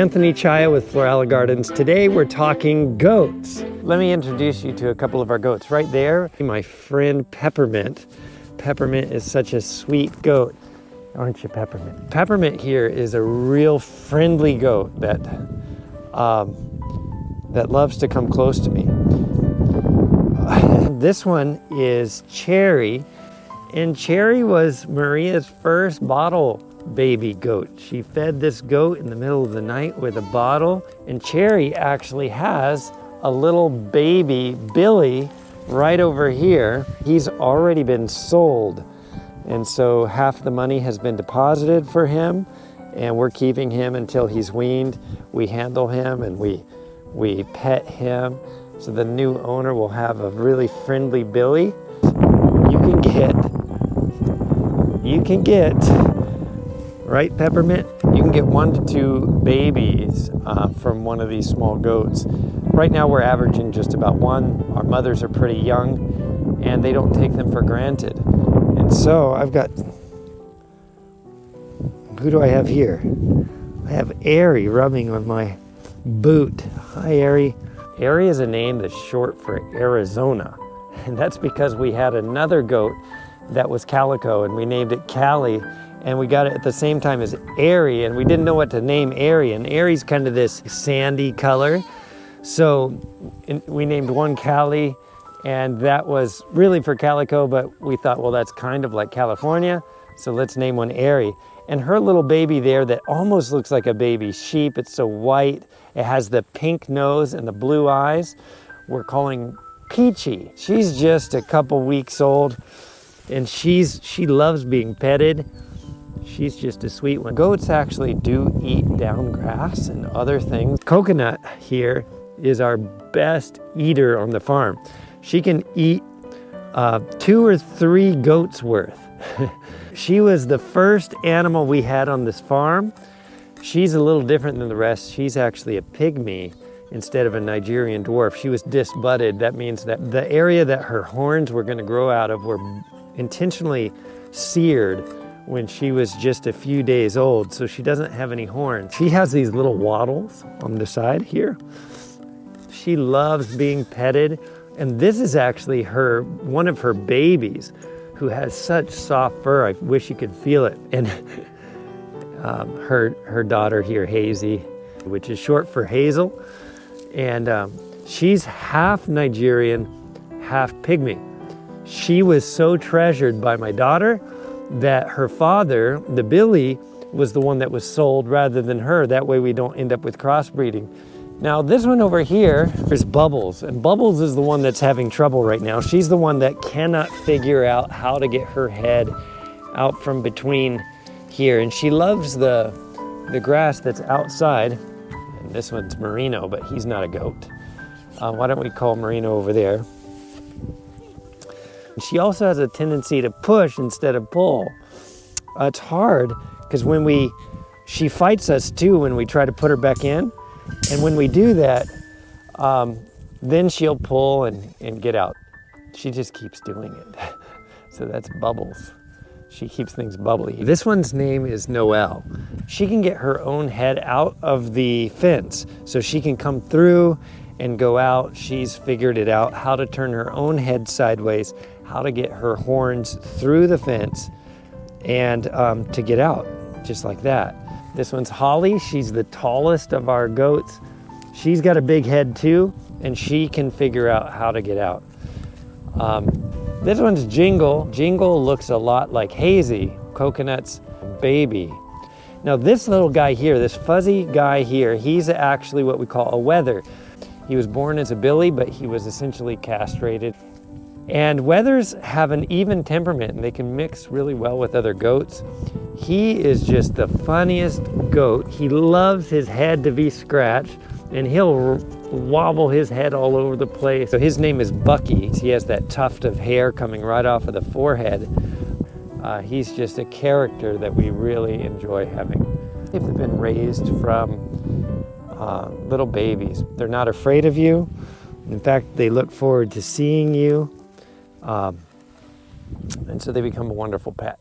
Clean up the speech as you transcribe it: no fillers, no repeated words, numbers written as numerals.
Anthony Chaya with Florala Gardens. Today we're talking goats. Let me introduce you to a couple of our goats. Right there, my friend Peppermint. Peppermint is such a sweet goat. Aren't you, Peppermint? Peppermint here is a real friendly goat that loves to come close to me. This one is Cherry, and Cherry was Maria's first bottle baby goat. She fed this goat in the middle of the night with a bottle, and Cherry actually has a little baby, Billy, right over here. He's already been sold, and so half the money has been deposited for him, and we're keeping him until he's weaned. We handle him and we pet him, so the new owner will have a really friendly Billy. You can get right, Peppermint? You can get 1 to 2 babies from one of these small goats. Right now we're averaging just about 1. Our mothers are pretty young and they don't take them for granted. And so I've got, who do I have here? I have Airy rubbing on my boot. Hi, Airy. Airy is a name that's short for Arizona. And that's because we had another goat that was calico and we named it Callie. And we got it at the same time as Airy, and we didn't know what to name Airy, and Airy's kind of this sandy color. So we named one Callie, and that was really for calico, but we thought, well, that's kind of like California, so let's name one Airy. And her little baby there that almost looks like a baby sheep, it's so white, it has the pink nose and the blue eyes, we're calling Peachy. She's just a couple weeks old, and she loves being petted. She's just a sweet one. Goats actually do eat down grass and other things. Coconut here is our best eater on the farm. She can eat 2 or 3 goats worth. She was the first animal we had on this farm. She's a little different than the rest. She's actually a pygmy instead of a Nigerian dwarf. She was disbudded. That means that the area that her horns were going to grow out of were intentionally seared when she was just a few days old, so she doesn't have any horns. She has these little wattles on the side here. She loves being petted, and this is actually one of her babies who has such soft fur. I wish you could feel it. And her daughter here, Hazy, which is short for Hazel, and she's half Nigerian, half pygmy. She was so treasured by my daughter that her father, the Billy, was the one that was sold rather than her. That way we don't end up with crossbreeding. Now this one over here is Bubbles, and Bubbles is the one that's having trouble right now. She's the one that cannot figure out how to get her head out from between here, and she loves the grass that's outside. And this one's Merino, but he's not a goat. Why don't we call Merino over there? She also has a tendency to push instead of pull. It's hard because she fights us too when we try to put her back in. And when we do that, then she'll pull and get out. She just keeps doing it. So that's Bubbles. She keeps things bubbly. This one's name is Noelle. She can get her own head out of the fence. So she can come through and go out. She's figured it out, how to turn her own head sideways, how to get her horns through the fence, and to get out, just like that. This one's Holly. She's the tallest of our goats. She's got a big head too, and she can figure out how to get out. This one's Jingle. Jingle looks a lot like Hazy, Coconut's baby. Now this little guy here, this fuzzy guy here, he's actually what we call a wether. He was born as a Billy, but he was essentially castrated. And wethers have an even temperament, and they can mix really well with other goats. He is just the funniest goat. He loves his head to be scratched, and he'll wobble his head all over the place. So his name is Bucky. He has that tuft of hair coming right off of the forehead. He's just a character that we really enjoy having. They've been raised from little babies. They're not afraid of you. In fact, they look forward to seeing you. And so they become a wonderful pet.